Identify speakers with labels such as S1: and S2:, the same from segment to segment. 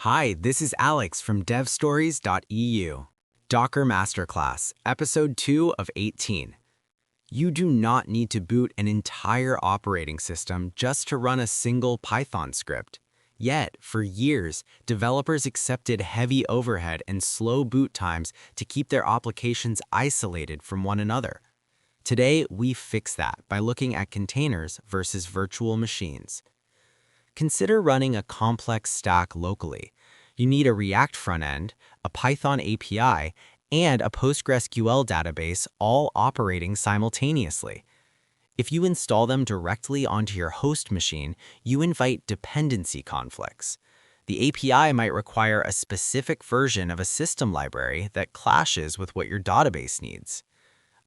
S1: Hi, this is Alex from devstories.eu. Docker Masterclass, Episode 2 of 18. You do not need to boot an entire operating system just to run a single Python script. Yet, for years, developers accepted heavy overhead and slow boot times to keep their applications isolated from one another. Today, we fix that by looking at containers versus virtual machines. Consider running a complex stack locally. You need a React front-end, a Python API, and a PostgreSQL database all operating simultaneously. If you install them directly onto your host machine, you invite dependency conflicts. The API might require a specific version of a system library that clashes with what your database needs.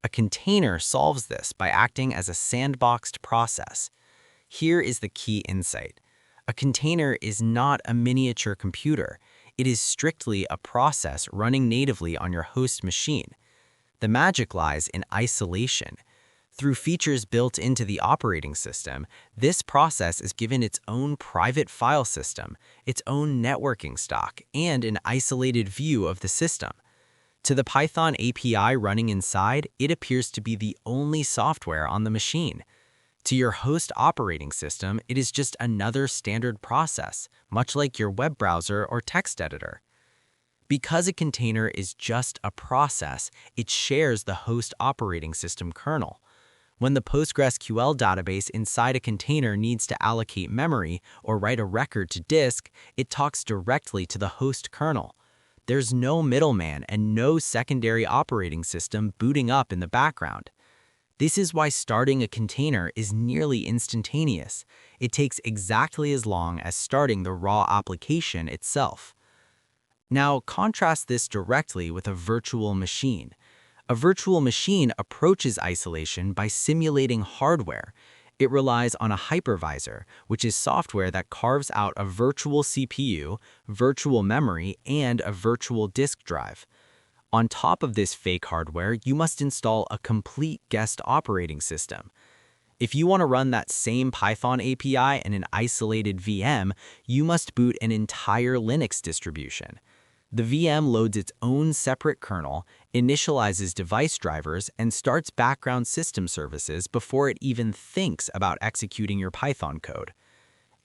S1: A container solves this by acting as a sandboxed process. Here is the key insight. A container is not a miniature computer. It is strictly a process running natively on your host machine. The magic lies in isolation. Through features built into the operating system, this process is given its own private file system, its own networking stack, and an isolated view of the system. To the Python API running inside, it appears to be the only software on the machine. To your host operating system, it is just another standard process, much like your web browser or text editor. Because a container is just a process, it shares the host operating system kernel. When the PostgreSQL database inside a container needs to allocate memory or write a record to disk, it talks directly to the host kernel. There's no middleman and no secondary operating system booting up in the background. This is why starting a container is nearly instantaneous. It takes exactly as long as starting the raw application itself. Now, contrast this directly with a virtual machine. A virtual machine approaches isolation by simulating hardware. It relies on a hypervisor, which is software that carves out a virtual CPU, virtual memory, and a virtual disk drive. On top of this fake hardware, you must install a complete guest operating system. If you want to run that same Python API in an isolated VM, you must boot an entire Linux distribution. The VM loads its own separate kernel, initializes device drivers, and starts background system services before it even thinks about executing your Python code.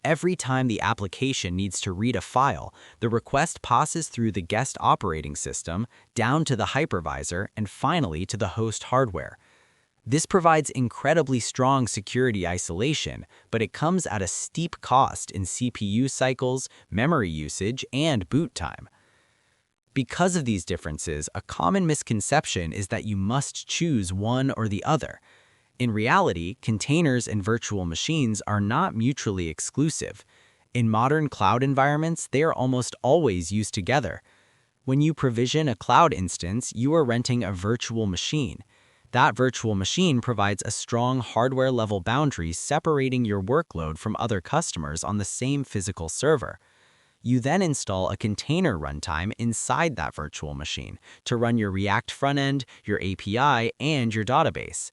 S1: Every time the application needs to read a file, the request passes through the guest operating system, down to the hypervisor, and finally to the host hardware. This provides incredibly strong security isolation, but it comes at a steep cost in CPU cycles, memory usage, and boot time. Because of these differences, a common misconception is that you must choose one or the other. In reality, containers and virtual machines are not mutually exclusive. In modern cloud environments, they are almost always used together. When you provision a cloud instance, you are renting a virtual machine. That virtual machine provides a strong hardware-level boundary separating your workload from other customers on the same physical server. You then install a container runtime inside that virtual machine to run your React front-end, your API, and your database.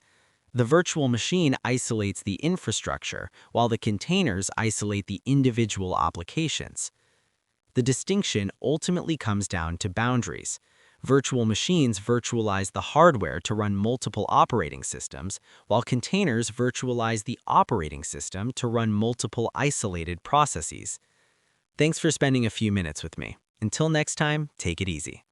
S1: The virtual machine isolates the infrastructure, while the containers isolate the individual applications. The distinction ultimately comes down to boundaries. Virtual machines virtualize the hardware to run multiple operating systems, while containers virtualize the operating system to run multiple isolated processes. Thanks for spending a few minutes with me. Until next time, take it easy.